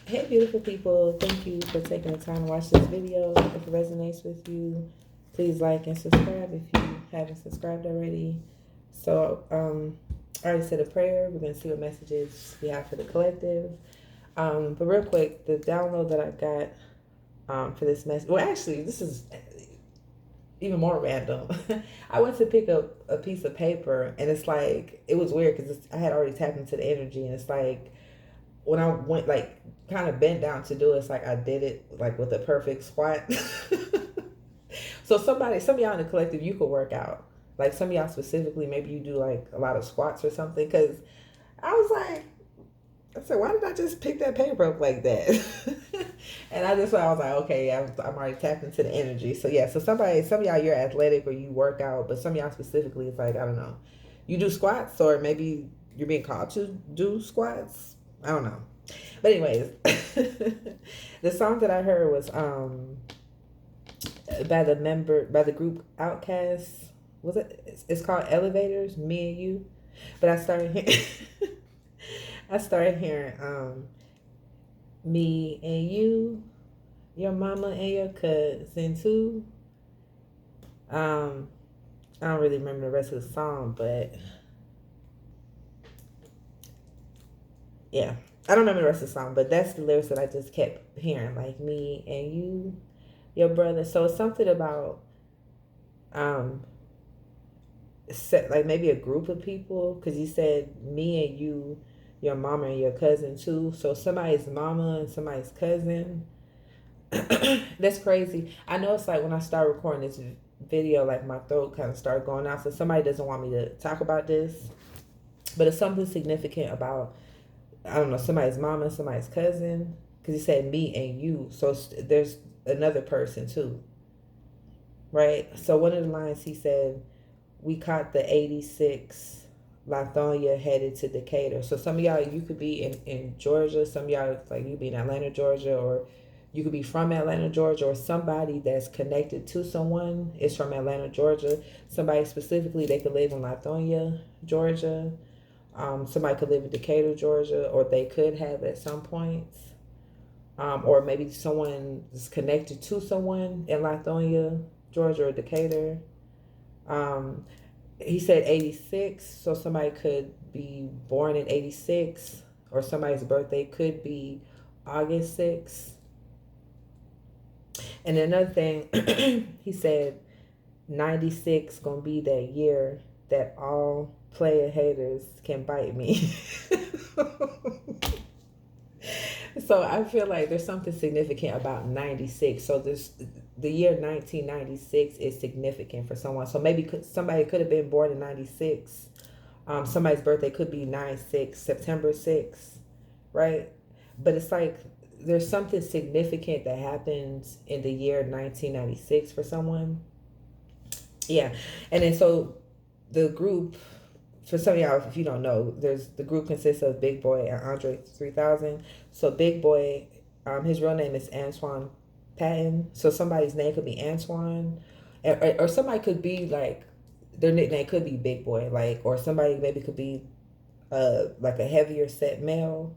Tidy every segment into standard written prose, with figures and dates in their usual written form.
Hey, beautiful people. Thank you for taking the time to watch this video. If it resonates with you, please like and subscribe if you haven't subscribed already. So, I already said a prayer. We're going to see what messages we have for the collective. But real quick, the download that I got for this message, well, actually, this is even more random. I went to pick up a piece of paper, and it's like, it was weird because I had already tapped into the energy, and it's like, when I went like kind of bent down to do it, it's like I did it like with a perfect squat. So some of y'all in the collective, you could work out. Like some of y'all specifically, maybe you do like a lot of squats or something. Because I was like, I said, why did I just pick that paper up like that? And I was like, okay, I'm already tapped into the energy. So yeah, so some of y'all, you're athletic or you work out, but some of y'all specifically, it's like, I don't know, you do squats or maybe you're being called to do squats. I don't know. But anyways, the song that I heard was by the group Outcast. Was it? It's called Elevators. Me and You. But I started hearing me and you, your mama and your cousin too. Um, I don't really remember the rest of the song, but yeah, I don't remember the rest of the song, but that's the lyrics that I just kept hearing, like me and you, your brother. So it's something about um like maybe a group of people, because you said me and you, your mama and your cousin too. So somebody's mama and somebody's cousin. That's crazy. I know it's like when I start recording this video, like my throat kind of started going out. So somebody doesn't want me to talk about this, but it's something significant about, I don't know, somebody's mama, somebody's cousin, because he said me and you. So there's another person too, right? So one of the lines he said, we caught the 86 Lithonia headed to Decatur. So some of y'all, you could be in Georgia. Some of y'all, like you be in Atlanta, Georgia, or you could be from Atlanta, Georgia, or somebody that's connected to someone is from Atlanta, Georgia. Somebody specifically, they could live in Lithonia, Georgia. Somebody could live in Decatur, Georgia, or they could have at some points. Or maybe someone is connected to someone in Lithonia, Georgia, or Decatur. He said 86, so somebody could be born in 86, or somebody's birthday could be August 6th. And another thing, he said 96 gonna be that year that all player haters can bite me. So I feel like there's something significant about 96. So the year 1996 is significant for someone. So maybe somebody could have been born in 96. Somebody's birthday could be 9/6, September 6th, right? But it's like there's something significant that happens in the year 1996 for someone. Yeah. And then so the group, for some of y'all, if you don't know, the group consists of Big Boy and Andre 3000. So Big Boy, his real name is Antoine Patton. So somebody's name could be Antoine, or somebody could be like their nickname could be Big Boy, like, or somebody maybe could be like a heavier set male.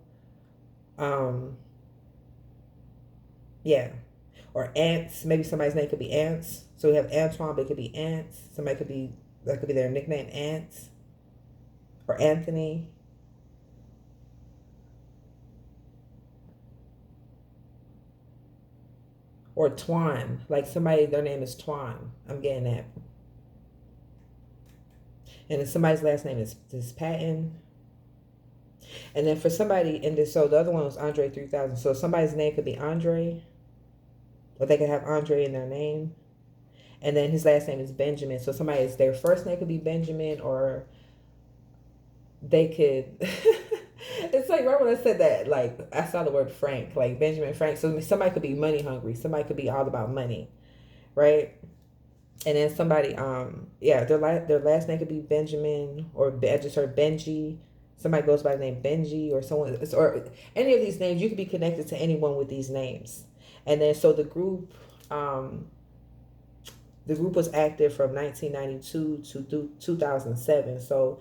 Yeah, or Ants. Maybe somebody's name could be Ants. So we have Antoine, but it could be Ants. Somebody could be that could be their nickname, Ants, or Anthony. Or Twan, like somebody, their name is Twan. I'm getting that. And then somebody's last name is Patton. And then for somebody in this, so the other one was Andre 3000. So somebody's name could be Andre, or they could have Andre in their name. And then his last name is Benjamin. So their first name could be Benjamin, or they could. It's like right when I said that, like I saw the word Frank, like Benjamin Frank. So somebody could be money hungry. Somebody could be all about money, right? And then somebody, yeah, their last name could be Benjamin, or I just heard Benji. Somebody goes by the name Benji, or someone, or any of these names. You could be connected to anyone with these names. And then so the group was active from 1992 to 2007. So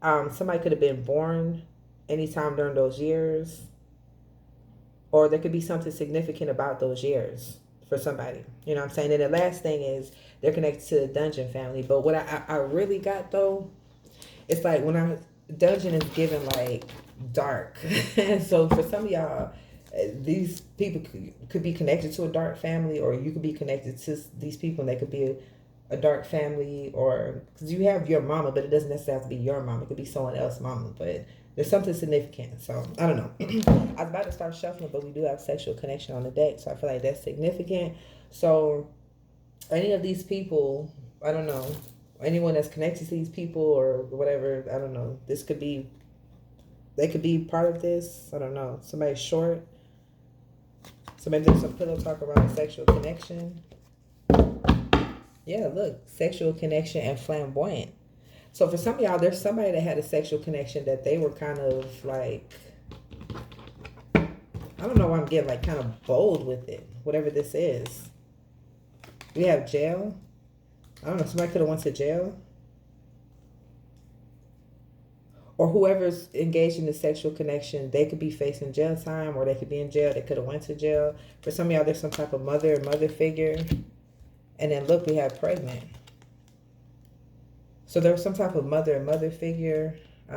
somebody could have been born anytime during those years. or there could be something significant about those years for somebody. You know what I'm saying? And the last thing is they're connected to the Dungeon family. But what I really got though, it's like when Dungeon is given like dark. So for some of y'all, these people could be connected to a dark family, or you could be connected to these people and they could be a dark family, or because you have your mama, but it doesn't necessarily have to be your mama. It could be someone else's mama, but there's something significant. So I don't know. I was about to start shuffling, but we do have sexual connection on the deck, so I feel like that's significant. So any of these people, I don't know, anyone that's connected to these people or whatever, I don't know. This could be, they could be part of this. I don't know. Somebody's short. So maybe there's some pillow talk around sexual connection. Yeah, look, sexual connection and flamboyant. So for some of y'all, there's somebody that had a sexual connection that they were kind of like, I don't know why I'm getting like kind of bold with it, whatever this is. We have jail. I don't know, somebody could have went to jail. Or whoever's engaged in the sexual connection, they could be facing jail time, or they could be in jail. They could have went to jail. For some of y'all, there's some type of mother figure. And then look, we have pregnant. So there was some type of mother figure. I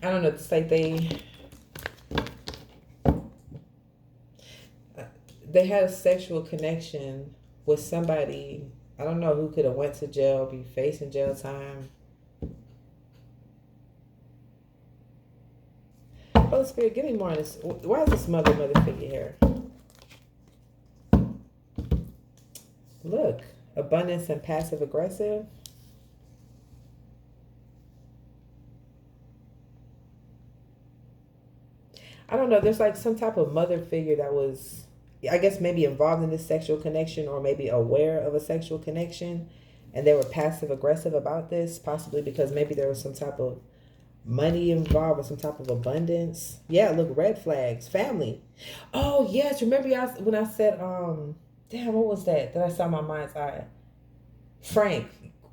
don't know. It's like they had a sexual connection with somebody. I don't know who could have went to jail, be facing jail time. Holy Spirit, give me more on this. Why is this mother figure here? Look, abundance and passive aggressive. I don't know. There's like some type of mother figure that was, I guess, maybe involved in this sexual connection, or maybe aware of a sexual connection, and they were passive aggressive about this, possibly because maybe there was some type of money involved or some type of abundance. Yeah, look, red flags. Family. Oh yes, remember y'all when I said damn, what was that I saw in my mind's eye?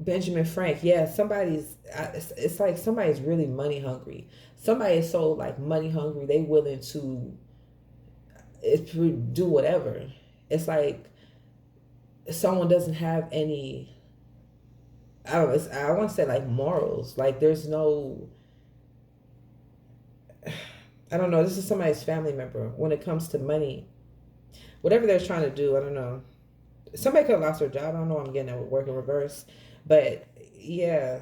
Benjamin Frank. Yeah, it's like somebody's really money hungry. Somebody is so like money hungry, they willing to do whatever. It's like someone doesn't have any, I don't know, I want to say like morals. Like there's no, I don't know, this is somebody's family member when it comes to money. Whatever they're trying to do, I don't know. Somebody could have lost their job. I don't know why I'm getting that with work in reverse. But yeah.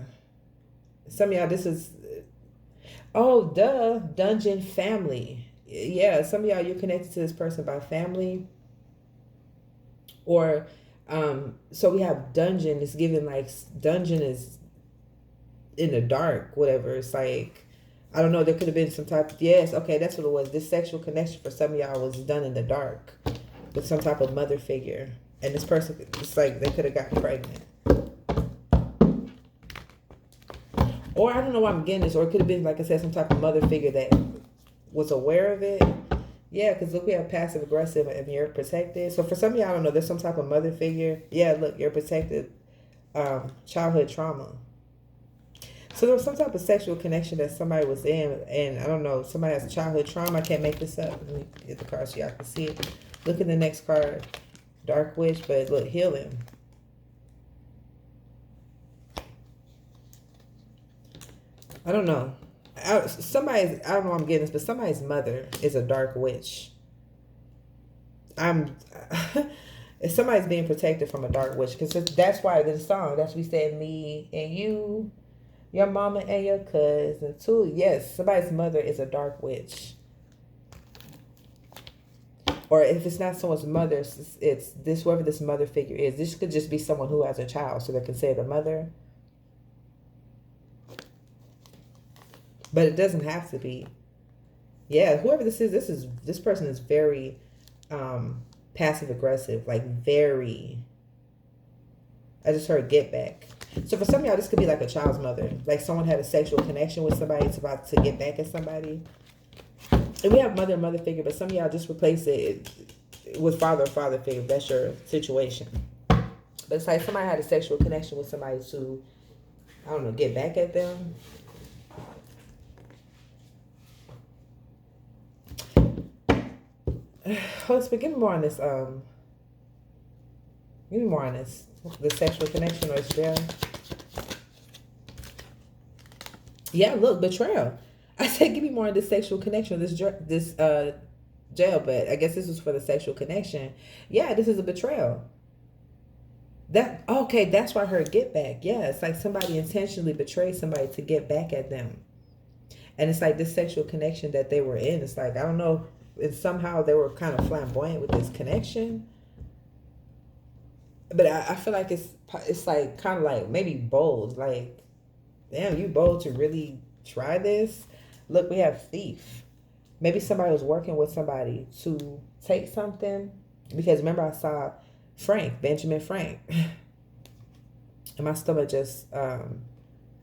Some of y'all, this is, Dungeon family. Yeah, some of y'all, you're connected to this person by family. Or, so we have Dungeon. It's given like, Dungeon is in the dark, whatever. It's like, I don't know, there could have been some type of, yes, okay, that's what it was. This sexual connection for some of y'all was done in the dark with some type of mother figure. And this person, it's like they could have got pregnant. Or I don't know why I'm getting this. Or it could have been, like I said, some type of mother figure that was aware of it. Yeah, because look, we have passive aggressive and you're protected. So for some of y'all, I don't know, there's some type of mother figure. Yeah, look, you're protected. Childhood trauma. So there was some type of sexual connection that somebody was in. And I don't know, somebody has childhood trauma. I can't make this up. Let me get the card so y'all can see it. Look at the next card. Dark witch, but look, healing. I don't know. I don't know why I'm getting this, but somebody's mother is a dark witch. If somebody's being protected from a dark witch, because that's why the song, that's we said me and you, your mama and your cousin too. Yes, somebody's mother is a dark witch. Or if it's not someone's mother, it's this, whoever this mother figure is. This could just be someone who has a child, so they're considered a mother. But it doesn't have to be. Yeah, whoever this is, this person is very passive aggressive, like very. I just heard get back. So for some of y'all, this could be like a child's mother. Like someone had a sexual connection with somebody, it's about to get back at somebody. And we have mother and mother figure, but some of y'all just replace it with father or father figure. That's your situation. But it's like somebody had a sexual connection with somebody to I don't know, get back at them. Host, but give me more on this. Give me more on this. The sexual connection or jail. Yeah, look, betrayal. I said, give me more on this sexual connection. This jail, but I guess this was for the sexual connection. Yeah, this is a betrayal. That okay? That's why I heard get back. Yeah, it's like somebody intentionally betrayed somebody to get back at them, and it's like this sexual connection that they were in. It's like I don't know. And somehow they were kind of flamboyant with this connection, but I feel like it's like kind of like maybe bold. Like, damn, you bold to really try this. Look, we have thief. Maybe somebody was working with somebody to take something because remember I saw Benjamin Frank, and my stomach just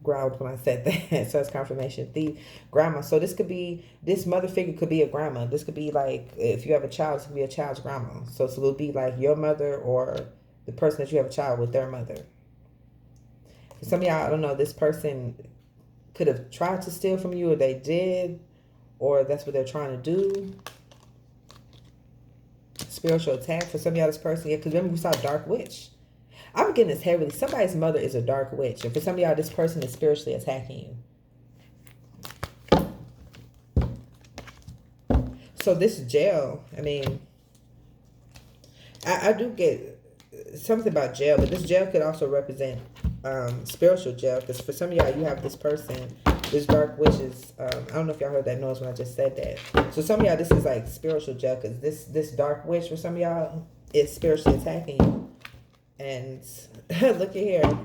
growled when I said that. So it's confirmation. Thief, grandma. So this mother figure could be a grandma. This could be like if you have a child, this could be a child's grandma. So it will be like your mother or the person that you have a child with, their mother. For some of y'all, I don't know, this person could have tried to steal from you, or they did, or that's what they're trying to do. Spiritual attack. For some of y'all, this person, yeah, because remember we saw Dark Witch. I'm getting this heavily. Somebody's mother is a dark witch. And for some of y'all, this person is spiritually attacking you. So this jail, I mean, I do get something about jail, but this jail could also represent spiritual jail. Because for some of y'all, you have this person, this dark witch is, I don't know if y'all heard that noise when I just said that. So some of y'all, this is like spiritual jail. Because this dark witch, for some of y'all, is spiritually attacking you. And look at here,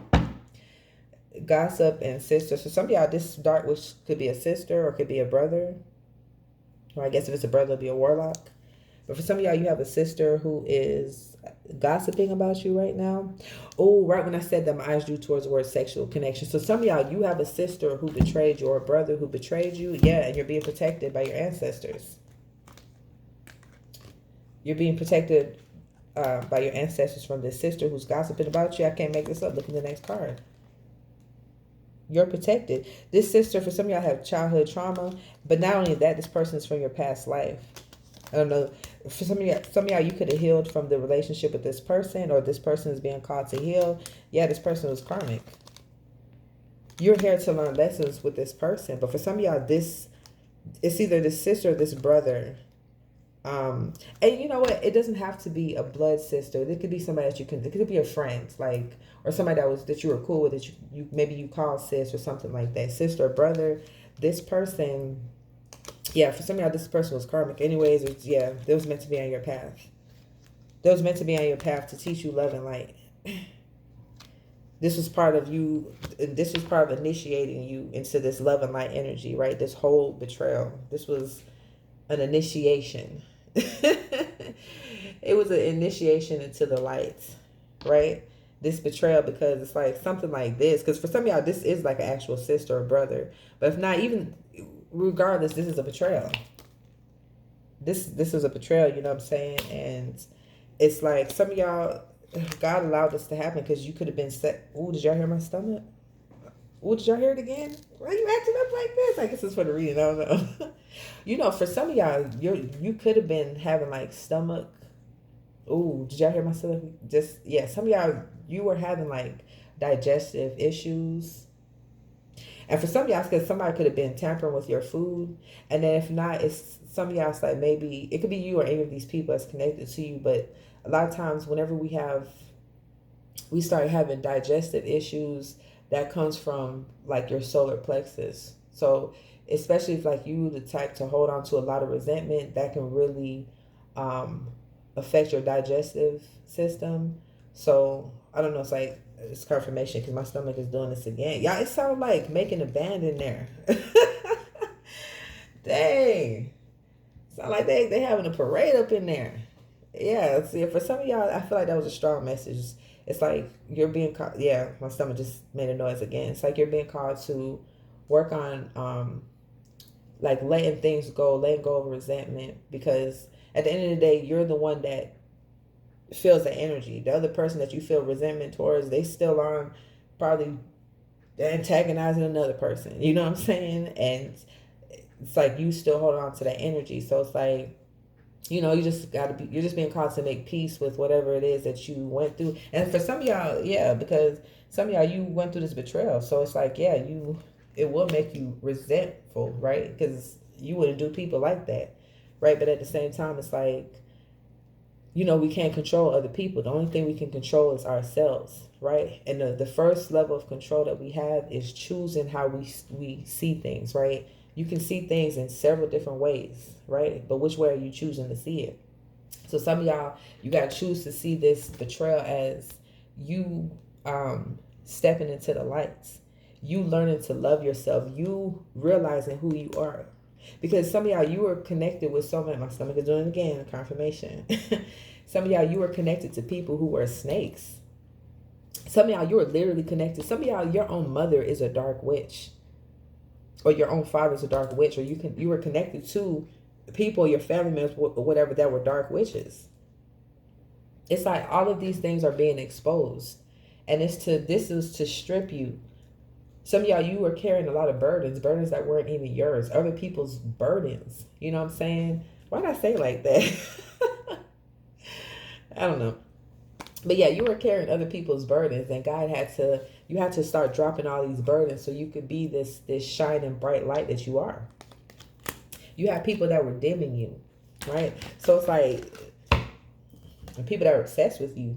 gossip and sister. So some of y'all, this dark witch could be a sister or could be a brother. Or I guess if it's a brother, it'll be a warlock. But for some of y'all, you have a sister who is gossiping about you right now. Oh, right when I said that, my eyes drew towards the word sexual connection. So some of y'all, you have a sister who betrayed you or a brother who betrayed you. Yeah, and you're being protected by your ancestors. You're being protected by your ancestors from this sister who's gossiping about you. I can't make this up. Look at the next card. You're protected. This sister, for some of y'all, have childhood trauma, but not only that, this person is from your past life. I don't know. For some of y'all, you could have healed from the relationship with this person, or this person is being called to heal. Yeah, this person was karmic. You're here to learn lessons with this person, but for some of y'all, it's either this sister or this brother. And you know what? It doesn't have to be a blood sister. It could be somebody that it could be a friend, like, or somebody that you were cool with, that you maybe you call sis or something like that. Sister or brother. This person, yeah, for some of y'all, this person was karmic. Anyways, it was meant to be on your path. That was meant to be on your path to teach you love and light. This was part of you. This was part of initiating you into this love and light energy, right? This whole betrayal. This was an initiation. It was an initiation into the light, right? This betrayal, because it's like something like this. Because for some of y'all, this is like an actual sister or brother. But if not, even regardless, this is a betrayal. This is a betrayal, you know what I'm saying? And it's like some of y'all, God allowed this to happen because you could have been set. Ooh, did y'all hear my stomach? Ooh, did y'all hear it again? Why are you acting up like this? I guess it's for the reading. I don't know. You know, for some of y'all, you could have been having like stomach. Ooh, did y'all hear my stomach? Some of y'all, you were having like digestive issues. And for some of y'all, it's because somebody could have been tampering with your food. And then if not, it's some of y'all, it's like maybe it could be you or any of these people that's connected to you. But a lot of times, whenever we start having digestive issues, that comes from like your solar plexus. So especially if like you the type to hold on to a lot of resentment, that can really affect your digestive system. So I don't know, it's confirmation because my stomach is doing this again. Y'all, it sounded like making a band in there. Dang. Sound like they having a parade up in there. Yeah, see, for some of y'all, I feel like that was a strong message. It's like you're being called. Yeah, my stomach just made a noise again. It's like you're being called to work on like letting things go, letting go of resentment, because at the end of the day, you're the one that feels the energy. The other person that you feel resentment towards, they still on probably antagonizing another person. You know what I'm saying? And it's like you still hold on to that energy. So it's like, you just got to be, you're just being called to make peace with whatever it is that you went through. And for some of y'all, yeah, because some of y'all, you went through this betrayal. So it's like, yeah, it will make you resentful, right? Because you wouldn't do people like that, right? But at the same time, it's like, we can't control other people. The only thing we can control is ourselves, right? And the first level of control that we have is choosing how we see things, right? You can see things in several different ways, right? But which way are you choosing to see it? So some of y'all, you got to choose to see this betrayal as you stepping into the lights, you learning to love yourself, you realizing who you are. Because some of y'all, you were connected with so many, my stomach is doing it again, confirmation. Some of y'all, you were connected to people who were snakes. Some of y'all, you were literally connected. Some of y'all, your own mother is a dark witch. Or your own father's a dark witch. Or you were connected to people, your family members, or whatever, that were dark witches. It's like all of these things are being exposed. And this is to strip you. Some of y'all, you were carrying a lot of burdens that weren't even yours, other people's burdens. You know what I'm saying? Why did I say it like that? I don't know. But yeah, you were carrying other people's burdens, and you had to start dropping all these burdens so you could be this shining bright light that you are. You have people that were dimming you, right? So it's like people that are obsessed with you.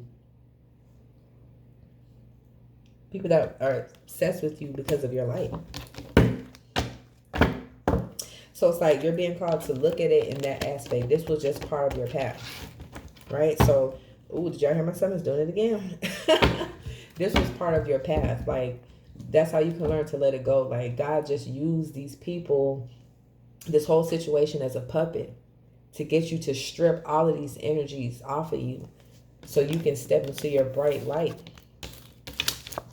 People that are obsessed with you because of your light. So it's like you're being called to look at it in that aspect. This was just part of your path, right? So, did y'all hear my son is doing it again? This was part of your path. Like, that's how you can learn to let it go. Like, God just used these people, this whole situation as a puppet to get you to strip all of these energies off of you so you can step into your bright light.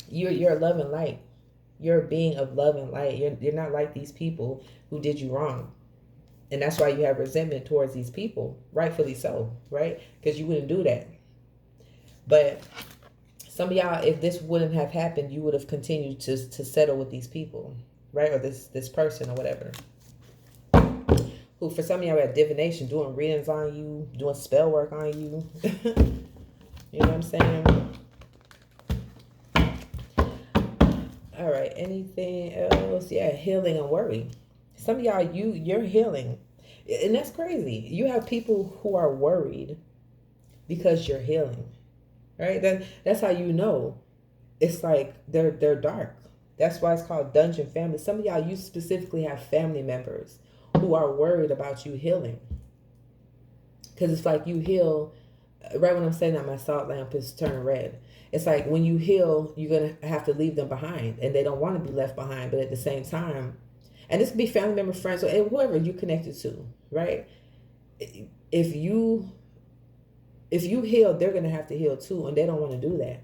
You're a love and light. You're a being of love and light. You're not like these people who did you wrong. And that's why you have resentment towards these people. Rightfully so, right? Because you wouldn't do that. But some of y'all, if this wouldn't have happened, you would have continued to settle with these people, right? Or this person or whatever. Who, for some of y'all, had divination, doing readings on you, doing spell work on you. You know what I'm saying? All right, anything else? Yeah, healing and worry. Some of y'all, you're healing. And that's crazy. You have people who are worried because you're healing. Right? That's how you know. It's like they're dark. That's why it's called dungeon family. Some of y'all, you specifically have family members who are worried about you healing. Because it's like you heal, right when I'm saying that, my salt lamp is turning red. It's like when you heal, you're going to have to leave them behind. And they don't want to be left behind. But at the same time, and this could be family member, friends, or whoever you're connected to, right? If you heal, they're going to have to heal too. And they don't want to do that.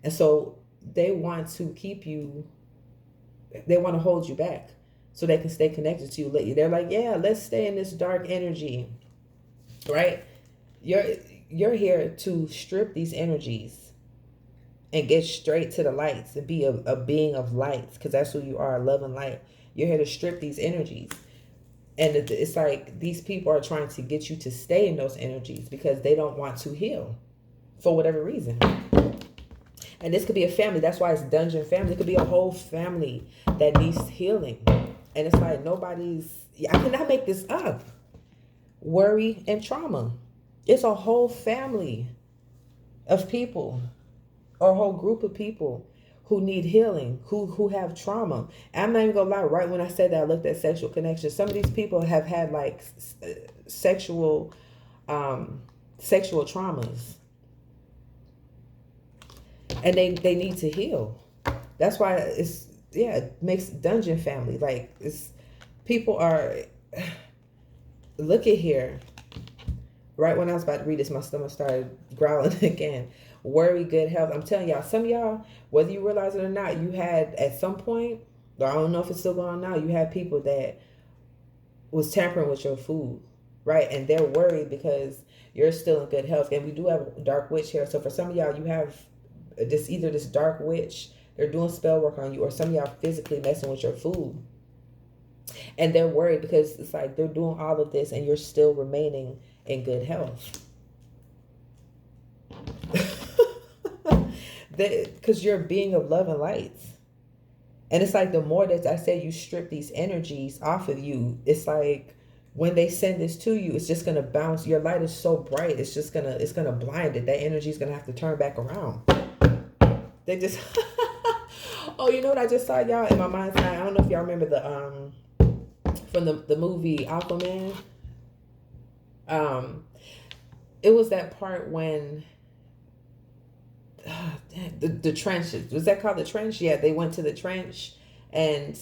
And so they want to keep you, they want to hold you back so they can stay connected to you. They're like, yeah, let's stay in this dark energy, right? You're here to strip these energies and get straight to the lights and be a being of lights, because that's who you are, love and light. You're here to strip these energies. And it's like these people are trying to get you to stay in those energies because they don't want to heal for whatever reason. And this could be a family. That's why it's dungeon family. It could be a whole family that needs healing. And it's like I cannot make this up. Worry and trauma. It's a whole family of people, or a whole group of people who need healing, who have trauma. I'm not even gonna lie, right when I said that, I looked at sexual connection. Some of these people have had like sexual traumas. And they need to heal. That's why it makes dungeon family. Like, people are, look at here. Right when I was about to read this, my stomach started growling again. Worry, good health. I'm telling y'all, some of y'all, whether you realize it or not, you had at some point, or I don't know if it's still going on now, you had people that was tampering with your food, right? And they're worried because you're still in good health. And we do have a dark witch here. So for some of y'all, you have either this dark witch they're doing spell work on you, or some of y'all physically messing with your food. And they're worried because it's like they're doing all of this and you're still remaining in good health. Because you're a being of love and light. And it's like the more that I say you strip these energies off of you, it's like when they send this to you, it's just gonna bounce. Your light is so bright, it's gonna blind it. That energy is gonna have to turn back around. They just oh, you know what I just saw, y'all, in my mind's eye? I don't know if y'all remember the from the movie Aquaman. It was that part when the trenches, was that called the trench? Yeah, they went to the trench and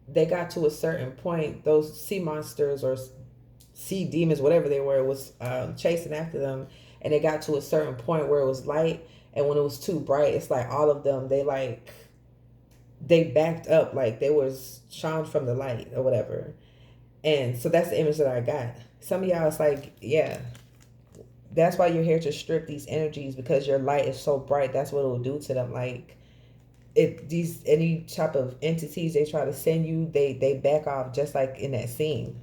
they got to a certain point. Those sea monsters or sea demons, whatever they were, was chasing after them, and they got to a certain point where it was light, and when it was too bright, it's like all of them, they backed up, like they was shone from the light or whatever. And so that's the image that I got. Some of y'all, it's like, yeah, that's why you're here, to strip these energies, because your light is so bright. That's what it will do to them. Like any type of entities they try to send you, they back off, just like in that scene.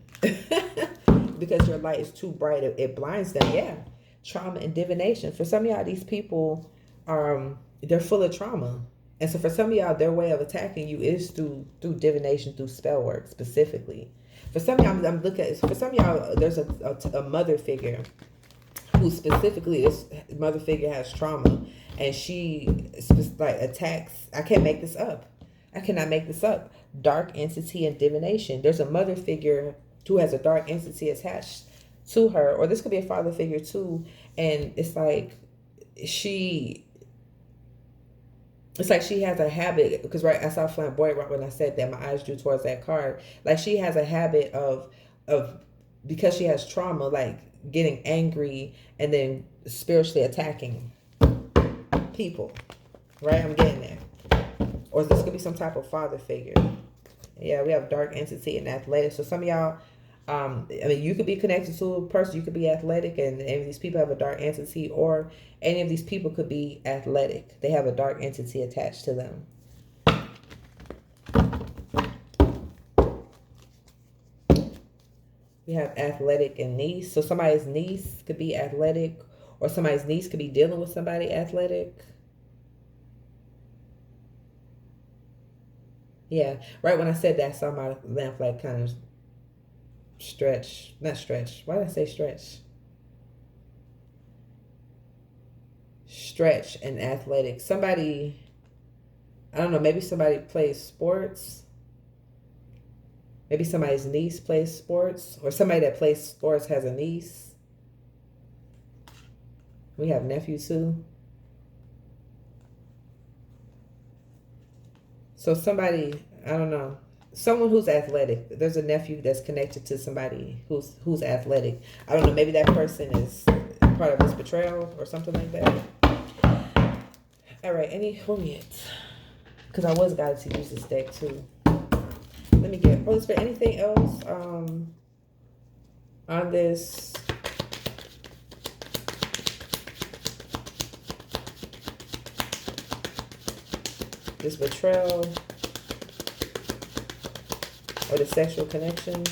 Because your light is too bright, it blinds them. Yeah, trauma and divination. For some of y'all, these people they're full of trauma, and so for some of y'all, their way of attacking you is through divination, through spell work specifically. For some of y'all, I'm looking at, for some of y'all, there's a mother figure who specifically, this mother figure has trauma, and she like attacks. I can't make this up. I cannot make this up. Dark entity and divination. There's a mother figure who has a dark entity attached to her, or this could be a father figure too. And it's like she has a habit, because right, I saw flamboyant right when I said that, my eyes drew towards that card. Like she has a habit of because she has trauma, like getting angry and then spiritually attacking people. Right? I'm getting there. Or this could be some type of father figure. Yeah, we have dark entity and athletic. So some of y'all, I mean, you could be connected to a person, you could be athletic, and any of these people have a dark entity, or any of these people could be athletic. They have a dark entity attached to them. We have athletic and niece. So somebody's niece could be athletic, or somebody's niece could be dealing with somebody athletic. Yeah, right when I said that, I saw my lamp light kind of stretch. Not stretch. Why did I say stretch? Stretch and athletic. Somebody, I don't know, maybe somebody plays sports. Maybe somebody's niece plays sports, or somebody that plays sports has a niece. We have nephew too. So somebody, I don't know, someone who's athletic. There's a nephew that's connected to somebody who's athletic. I don't know, maybe that person is part of this betrayal or something like that. All right, where we at? Because I was guided to use this deck too. Let me get, is there anything else on this? This betrayal or the sexual connection,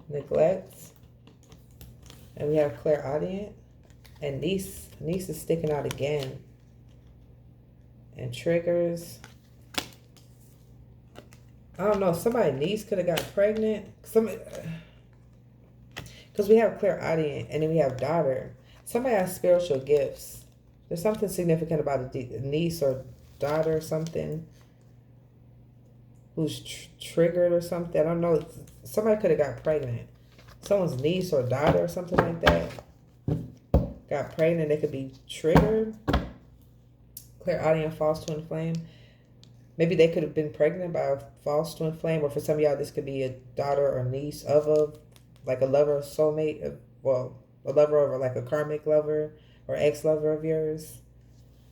neglect, and we have clairaudient, and niece is sticking out again, and triggers. I don't know, somebody niece could have got pregnant, because we have clairaudient, and then we have daughter. Somebody has spiritual gifts. There's something significant about a niece or daughter or something who's triggered or something. I don't know. Somebody could have got pregnant. Someone's niece or daughter or something like that got pregnant. They could be triggered. Clairaudient, false twin flame. Maybe they could have been pregnant by a false twin flame. Or for some of y'all, this could be a daughter or niece of a lover, soulmate. Well, a lover of like a karmic lover or ex-lover of yours.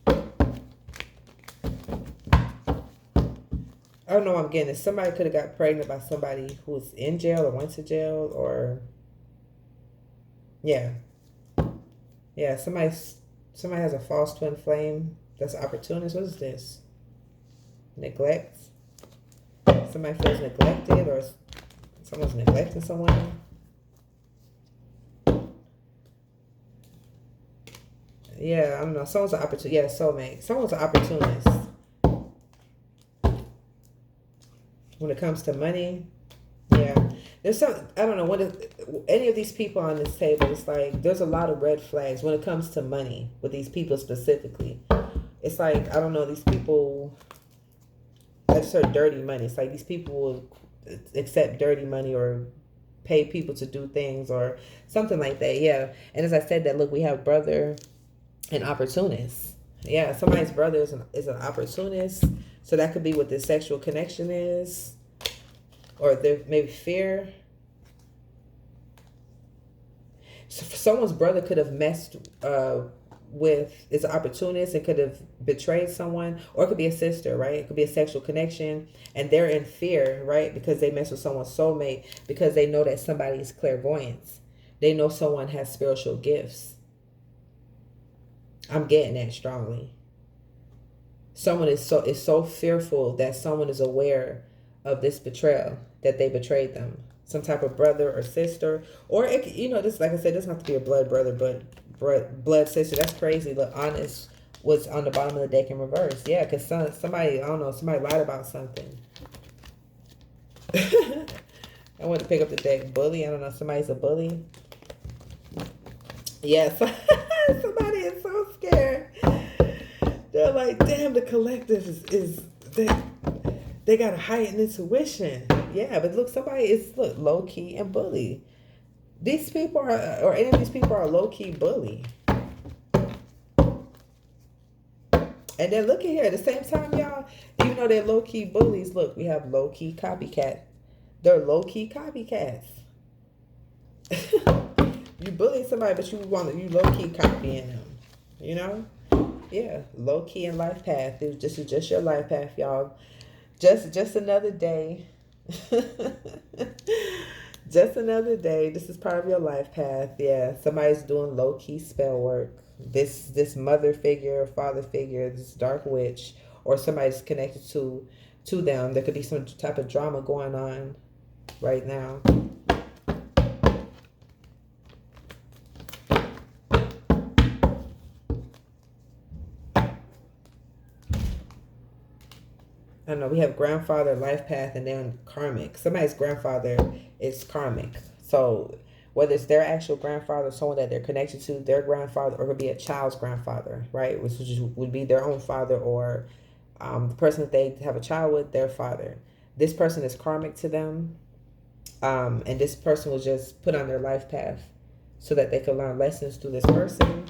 I don't know what I'm getting. Somebody could have got pregnant by somebody who was in jail or went to jail, or yeah. Yeah, somebody has a false twin flame. That's opportunist. What is this? Neglect. Somebody feels neglected, or someone's neglecting someone. Yeah, I don't know. Someone's an opportunist. Yeah, soulmate. Someone's an opportunist. When it comes to money, yeah. There's some, I don't know, any of these people on this table, it's like, there's a lot of red flags when it comes to money with these people specifically. It's like, I don't know, these people, I just heard dirty money. It's like these people will accept dirty money or pay people to do things or something like that. Yeah. And as I said that, look, we have brother and opportunist. Yeah, somebody's brother is an opportunist. So that could be what the sexual connection is. Or there maybe fear. So someone's brother could have messed with, is an opportunist and could have betrayed someone, or it could be a sister, right? It could be a sexual connection, and they're in fear, right? Because they mess with someone's soulmate, because they know that somebody is clairvoyant. They know someone has spiritual gifts. I'm getting that strongly. Someone is so fearful that someone is aware of this betrayal, that they betrayed them. Some type of brother or sister, or it, this, like I said, doesn't have to be a blood brother, but blood sister. That's crazy. Look, honest was on the bottom of the deck in reverse. Yeah, because somebody, I don't know, somebody lied about something. I went to pick up the deck. Bully. I don't know. Somebody's a bully. Yes. Somebody is so scared. They're like, damn, the collective is they got a heightened intuition. Yeah, but look, somebody is low key and bully. These people are, or any of these people are low key bully. And then look at here, at the same time, y'all, even though they're low key bullies, look, we have low key copycat. They're low key copycats. You bully somebody, but you low key copying them. Yeah, low key and life path. This is just your life path, y'all. Just another day. Just another day. This is part of your life path. Yeah, somebody's doing low key spell work. This mother figure, father figure, this dark witch, or somebody's connected to them. There could be some type of drama going on right now. I don't know, we have grandfather, life path, and then karmic. Somebody's grandfather is karmic. So whether it's their actual grandfather, someone that they're connected to, their grandfather, or it could be a child's grandfather, right? Which would be their own father, or the person that they have a child with, their father. This person is karmic to them. And this person was just put on their life path so that they could learn lessons through this person.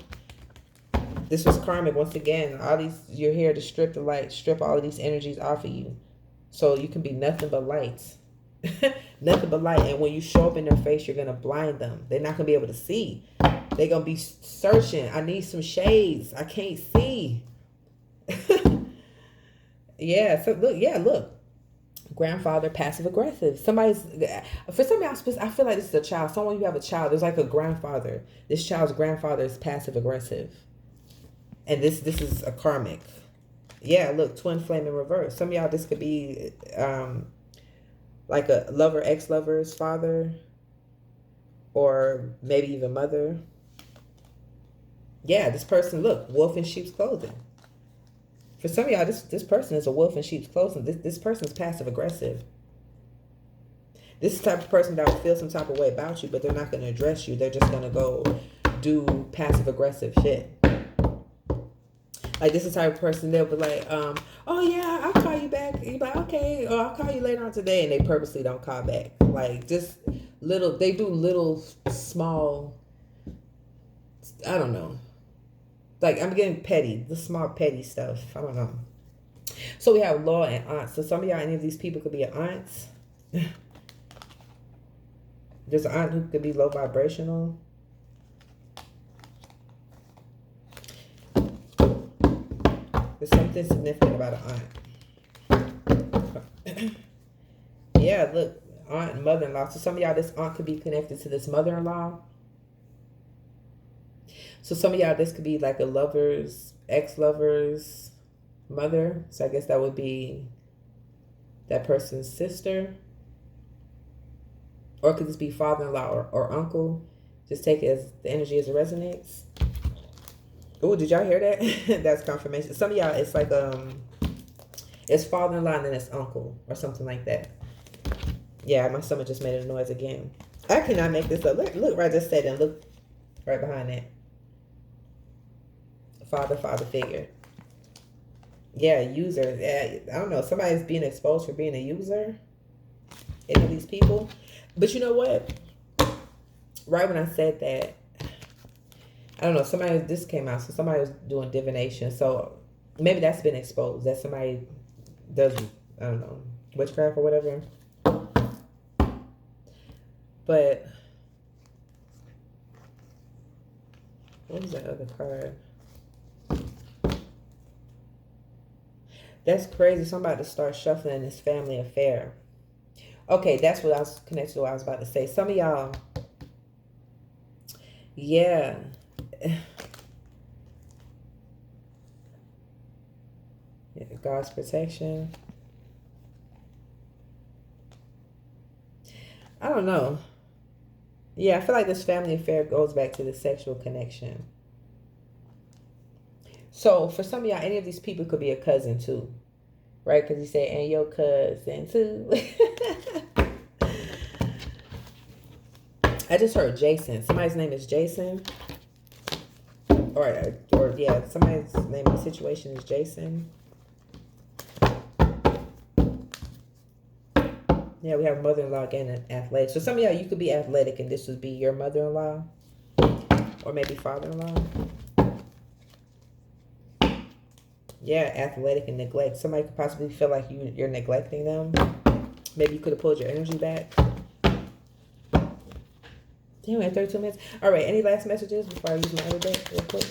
This was karmic. Once again, you're here to strip all of these energies off of you. So you can be nothing but light. Nothing but light. And when you show up in their face, you're going to blind them. They're not going to be able to see. They're going to be searching. I need some shades. I can't see. Yeah. So look. Grandfather, passive aggressive. For some of y'all, I feel like this is a child. Someone, you have a child, there's like a grandfather. This child's grandfather is passive aggressive. And this is a karmic. Yeah, look, twin flame in reverse. Some of y'all, this could be like a lover, ex-lover's father, or maybe even mother. Yeah, this person, look, wolf in sheep's clothing. For some of y'all, this person is a wolf in sheep's clothing. This person is passive aggressive. This is the type of person that will feel some type of way about you, but they're not going to address you. They're just going to go do passive aggressive shit. Like, this is the type of person, they'll be like, oh yeah, I'll call you back. You're like, okay, or I'll call you later on today, and they purposely don't call back. Like, just they do little small, I don't know. Like, I'm getting petty, the small petty stuff. I don't know. So we have law and aunts. So some of y'all, any of these people could be an aunt. There's an aunt who could be low vibrational. There's something significant about an aunt. Yeah, look, aunt and mother-in-law. So some of y'all, this aunt could be connected to this mother-in-law. So some of y'all, this could be like a lover's ex-lover's mother. So I guess that would be that person's sister. Or could this be father-in-law or uncle? Just take it as the energy as it resonates. Oh, did y'all hear that? That's confirmation. Some of y'all, it's like it's father-in-law and then it's uncle or something like that. Yeah, my stomach just made a noise again. I cannot make this up. Look right, I just said and look right behind that. Father figure. Yeah, user. Yeah, I don't know. Somebody's being exposed for being a user. Any of these people. But you know what? Right when I said that, I don't know, this came out, so somebody was doing divination. So maybe that's been exposed. That somebody does, I don't know, witchcraft or whatever. But what was that other card? That's crazy. Somebody to start shuffling this family affair. Okay, that's what I was connected to what I was about to say. Some of y'all, yeah. God's protection. I don't know. Yeah, I feel like this family affair goes back to the sexual connection. So for some of y'all, any of these people could be a cousin too, right? Because you say, and your cousin too. I just heard Jason. Somebody's name is Jason. Or yeah, somebody's name in the situation is Jason. Yeah, we have mother-in-law and athletic. So some of y'all, you could be athletic and this would be your mother-in-law. Or maybe father-in-law. Yeah, athletic and neglect. Somebody could possibly feel like you're neglecting them. Maybe you could have pulled your energy back. Damn, we have 32 minutes. All right, any last messages before I use my other deck real quick?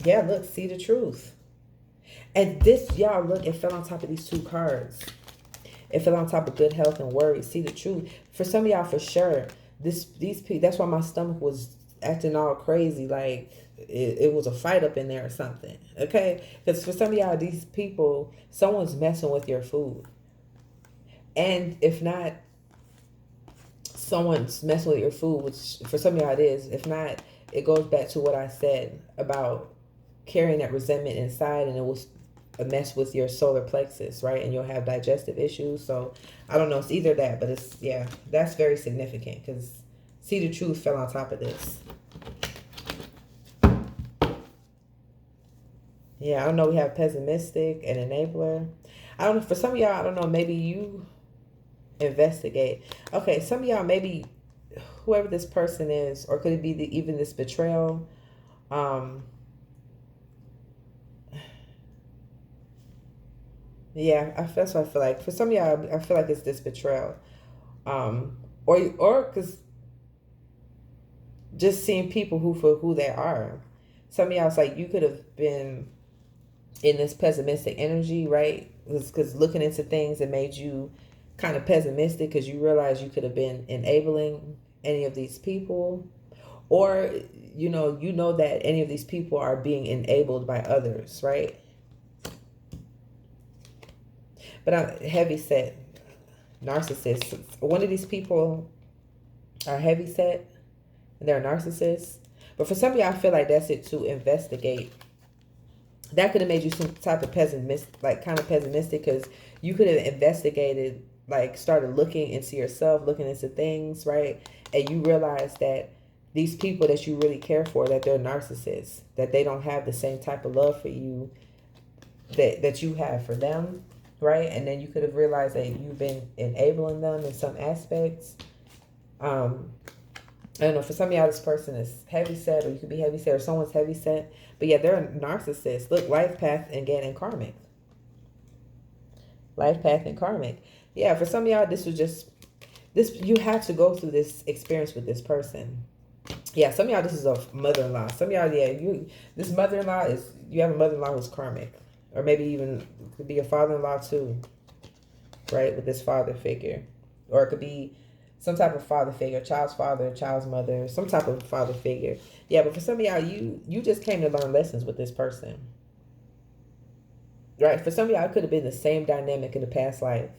Yeah, look, see the truth. And this, y'all, look, it fell on top of these two cards. It fell on top of good health and worry. See the truth. For some of y'all, for sure, these people, that's why my stomach was acting all crazy. Like, it was a fight up in there or something. Okay? Because for some of y'all, these people, someone's messing with your food. And if not, someone's messing with your food, which for some of y'all it is. If not, it goes back to what I said about carrying that resentment inside, and it will mess with your solar plexus, right? And you'll have digestive issues. So I don't know, it's either that, but it's, yeah, that's very significant because see the truth fell on top of this. Yeah, I don't know, we have pessimistic and enabler. I don't know, for some of y'all, I don't know, maybe you investigate. Okay, some of y'all, maybe whoever this person is, or could it be even this betrayal? Yeah, that's what I feel like. For some of y'all, I feel like it's this betrayal. Or because just seeing people for who they are. Some of y'all, it's like you could have been in this pessimistic energy, right? Because looking into things that made you kind of pessimistic because you realize you could have been enabling any of these people. Or, you know that any of these people are being enabled by others, right? But I'm heavy set narcissists. One of these people are heavy set and they're narcissists. But for some of y'all, I feel like that's it to investigate. That could have made you some type of kind of pessimistic, because you could have investigated, like started looking into yourself, looking into things, right? And you realize that these people that you really care for, that they're narcissists, that they don't have the same type of love for you that you have for them, right? And then you could have realized that you've been enabling them in some aspects. I don't know, for some of y'all, this person is heavy set, or you could be heavy set, or someone's heavy set. But yeah, they're a narcissist. Look, life path, again, and karmic. Life path and karmic. Yeah, for some of y'all, this was just, you had to go through this experience with this person. Yeah, some of y'all, this is a mother-in-law. Some of y'all, yeah, this mother-in-law you have a mother-in-law who's karmic. Or maybe even could be a father-in-law too, right? With this father figure. Or it could be Some type of father figure, child's father, child's mother, some type of father figure. Yeah, but for some of y'all, you just came to learn lessons with this person, right? For some of y'all, it could have been the same dynamic in the past life,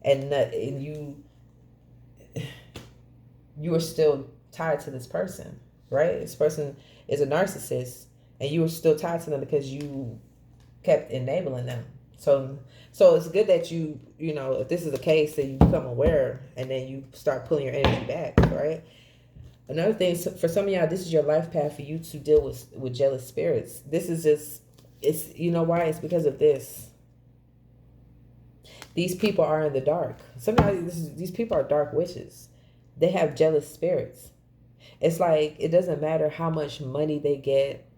and you are still tied to this person, right? This person is a narcissist, and you are still tied to them because you kept enabling them. So it's good that you know, if this is the case, that you become aware and then you start pulling your energy back, right? Another thing, for some of y'all, this is your life path for you to deal with jealous spirits. This is just, it's, you know why? It's because of this. These people are in the dark. Some of y'all, these people are dark witches. They have jealous spirits. It's like, it doesn't matter how much money they get,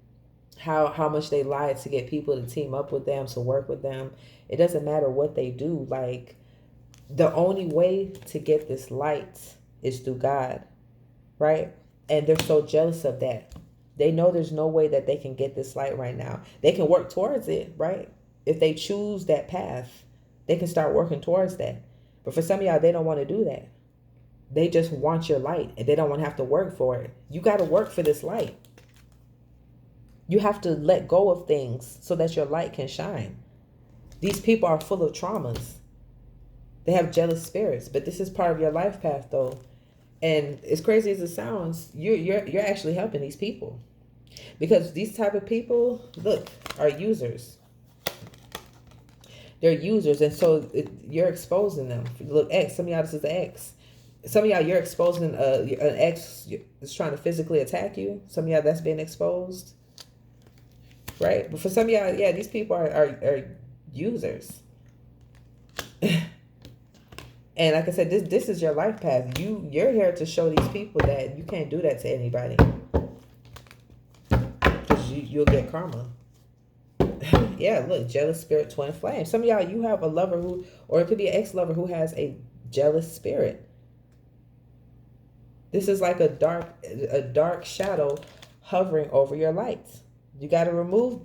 how much they lie to get people to team up with them, to work with them. It doesn't matter what they do. Like, the only way to get this light is through God, right? And they're so jealous of that. They know there's no way that they can get this light right now. They can work towards it, right? If they choose that path, they can start working towards that. But for some of y'all, they don't want to do that. They just want your light, and they don't want to have to work for it. You got to work for this light. You have to let go of things so that your light can shine. These people are full of traumas. They have jealous spirits, but this is part of your life path, though. And as crazy as it sounds, you're actually helping these people, because these type of people, look, are users. They're users, and so you're exposing them. Look, X. Some of y'all, this is the X. Some of y'all, you're exposing an X that's trying to physically attack you. Some of y'all, that's being exposed. Right? But for some of y'all, yeah, these people are users. And like I said, this is your life path. You're here to show these people that you can't do that to anybody, because you'll get karma. Yeah, look, jealous spirit, twin flame. Some of y'all, you have a lover who, or it could be an ex-lover who has a jealous spirit. This is like a dark shadow hovering over your lights. You got to remove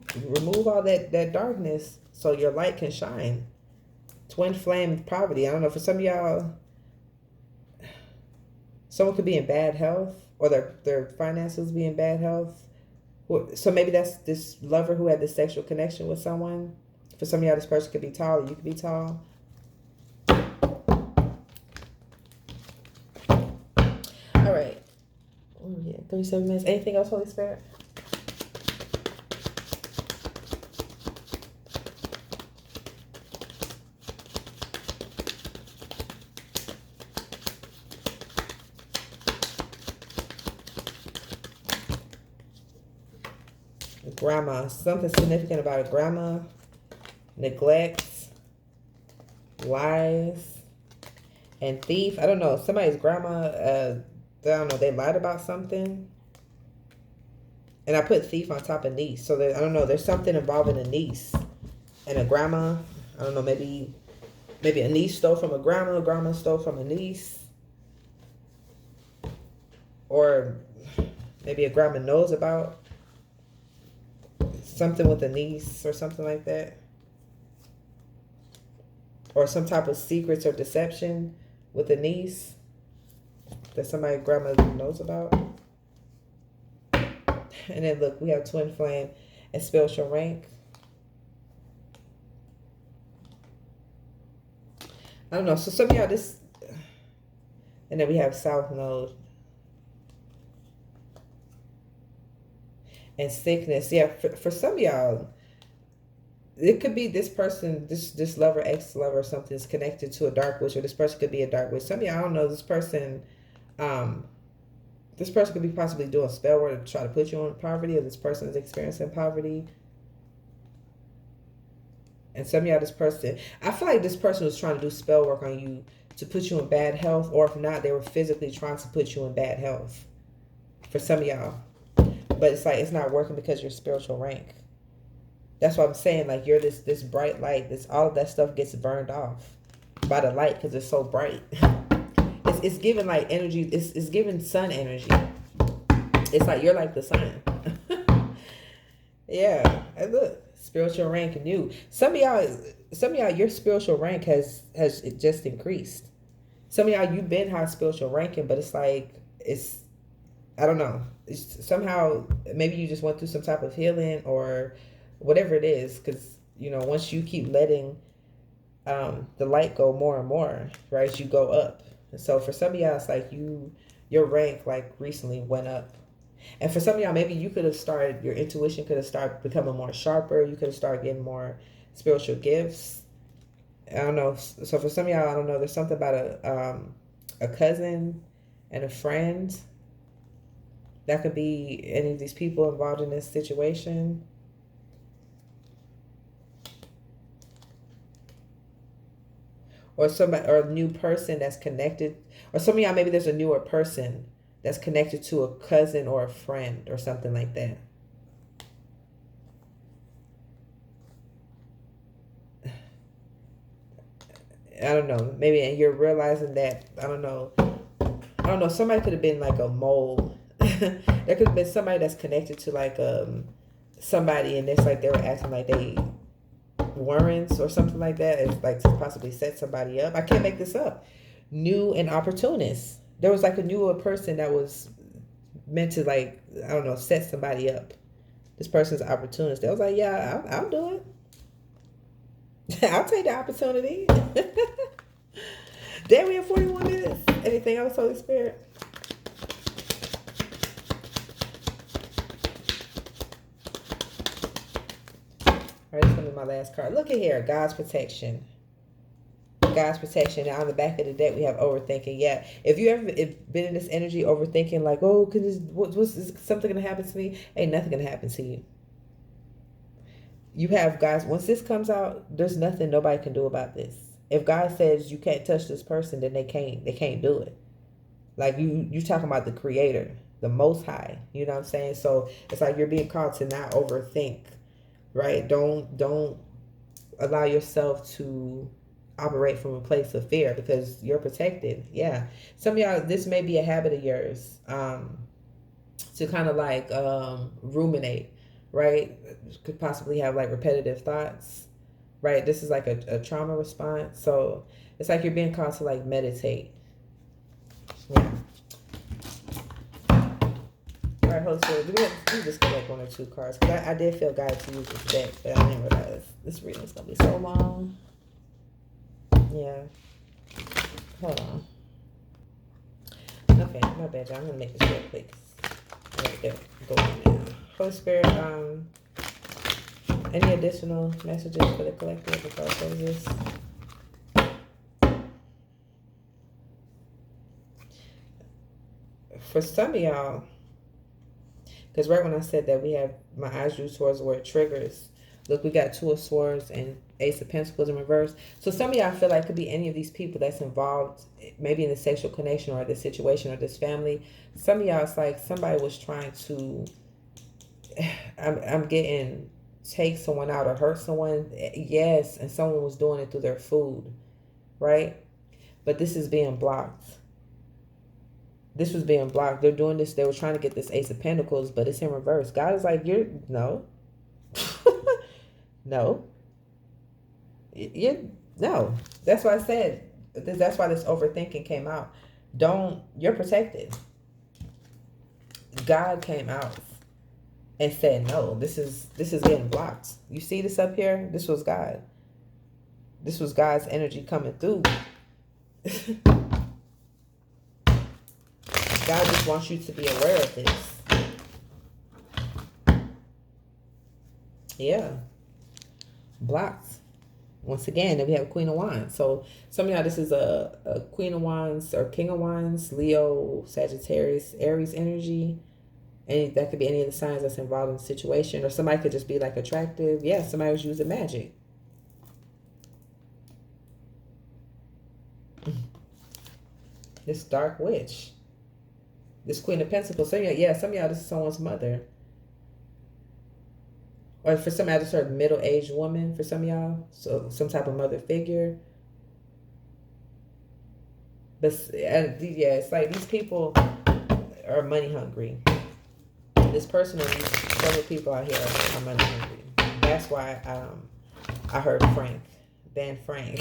all that darkness so your light can shine. Twin flame poverty. I don't know, for some of y'all, someone could be in bad health, or their finances be in bad health. So maybe that's this lover who had this sexual connection with someone. For some of y'all, this person could be tall, or you could be tall. All right. Oh, yeah, 37 minutes. Anything else, Holy Spirit? Grandma. Something significant about a grandma. Neglects. Lies. And thief. I don't know. Somebody's grandma, I don't know, they lied about something. And I put thief on top of niece. So I don't know, there's something involving a niece and a grandma. I don't know, maybe a niece stole from a grandma stole from a niece. Or maybe a grandma knows about something with a niece or something like that. Or some type of secrets or deception with a niece that somebody grandma knows about. And then look, we have twin flame and spiritual rank. I don't know. So some of y'all, this, and then we have south node and sickness. Yeah, for some of y'all, it could be this person, this lover, ex-lover, something is connected to a dark witch, or this person could be a dark witch. Some of y'all, I don't know, this person could be possibly doing spell work to try to put you in poverty, or this person is experiencing poverty. And some of y'all, this person, I feel like this person was trying to do spell work on you to put you in bad health, or if not, they were physically trying to put you in bad health. For some of y'all. But it's like, it's not working because you're spiritual rank. That's what I'm saying. Like, you're this bright light. All of that stuff gets burned off by the light because it's so bright. It's giving like energy. It's giving sun energy. It's like you're like the sun. Yeah. And look, spiritual rank and you. Some of y'all, your spiritual rank has just increased. Some of y'all, you've been high spiritual ranking, but it's like, it's, I don't know. It's somehow, maybe you just went through some type of healing or whatever it is. Because, once you keep letting the light go more and more, right, you go up. And so for some of y'all, it's like your rank like recently went up. And for some of y'all, maybe you could have started, your intuition could have started becoming more sharper. You could have started getting more spiritual gifts. I don't know. So for some of y'all, I don't know. There's something about a cousin and a friend. That could be any of these people involved in this situation. Or somebody, or a new person that's connected. Or some of y'all, maybe there's a newer person that's connected to a cousin or a friend or something like that. I don't know. Maybe, and you're realizing that, I don't know. Somebody could have been like a mole. There could have been somebody that's connected to like somebody, and it's like they were acting like they Warrens or something like that. It's like to possibly set somebody up. I can't make this up. New and opportunist. There was like a newer person that was meant to, like, I don't know, set somebody up. This person's opportunist. They was like, yeah, I'll do it. I'll take the opportunity. Damn, we have 41 minutes. Anything else, Holy Spirit? All right, this is going to be my last card. Look at here. God's protection. God's protection. Now on the back of the deck, we have overthinking. Yeah. If you ever been in this energy, overthinking, like, oh, is something going to happen to me? Ain't nothing going to happen to you. You have, guys, once this comes out, there's nothing nobody can do about this. If God says you can't touch this person, then they can't do it. Like you talking about the creator, the most high, you know what I'm saying? So it's like you're being called to not overthink, right? Don't allow yourself to operate from a place of fear because you're protected. Yeah. Some of y'all, this may be a habit of yours, to kind of like ruminate, right? Could possibly have like repetitive thoughts, right? This is like a trauma response. So it's like you're being called to like meditate. Yeah. All right, Holy Spirit, we just get like one or two cards. Because I did feel guided to use this deck, but I didn't realize this reading is going to be so long. Yeah. Hold on. Okay, my bad, y'all. I'm going to make this real quick. All right, there. Go on now. Holy Spirit, any additional messages for the collective before I close this? For some of y'all, because right when I said that, we have my eyes drew towards the word triggers. Look, we got Two of Swords and Ace of Pentacles in reverse. So some of y'all feel like it could be any of these people that's involved, maybe in the sexual connection or this situation or this family. Some of y'all, it's like somebody was trying to, I'm getting, take someone out or hurt someone. Yes, and someone was doing it through their food, right? But this is being blocked. This was being blocked. They're doing this. They were trying to get this Ace of Pentacles, but it's in reverse. God is like, no. No. No. That's why I said, that's why this overthinking came out. You're protected. God came out and said, no, this is getting blocked. You see this up here? This was God. This was God's energy coming through. God just wants you to be aware of this. Yeah. Blocked. Once again, then we have Queen of Wands. So some of y'all, this is a Queen of Wands or King of Wands, Leo, Sagittarius, Aries energy. And that could be any of the signs that's involved in the situation. Or somebody could just be like attractive. Yeah, somebody was using magic. This dark witch. This Queen of Pentacles. Some of y'all, this is someone's mother. Or for some of y'all, this is a middle-aged woman for some of y'all. So some type of mother figure. But yeah, it's like these people are money hungry. This person or these several people out here are money hungry. That's why I heard Frank. Ben Frank.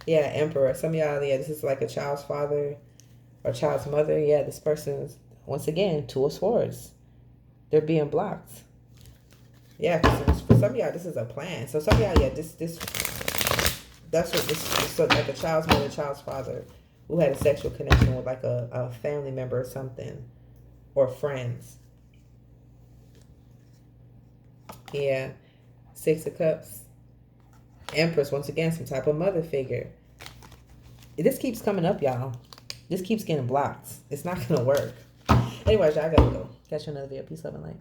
Yeah, Emperor. Some of y'all, yeah, this is like a child's father or child's mother. Yeah, this person's, once again, Two of Swords. They're being blocked. Yeah, because for some of y'all, this is a plan. So some of y'all, yeah, this that's what this so like a child's mother, child's father who had a sexual connection with like a family member or something, or friends. Yeah, Six of Cups. Empress, once again, some type of mother figure. This keeps coming up, y'all. This keeps getting blocked. It's not gonna work. Anyways, y'all gotta go. Catch you another video. Peace, love, and light.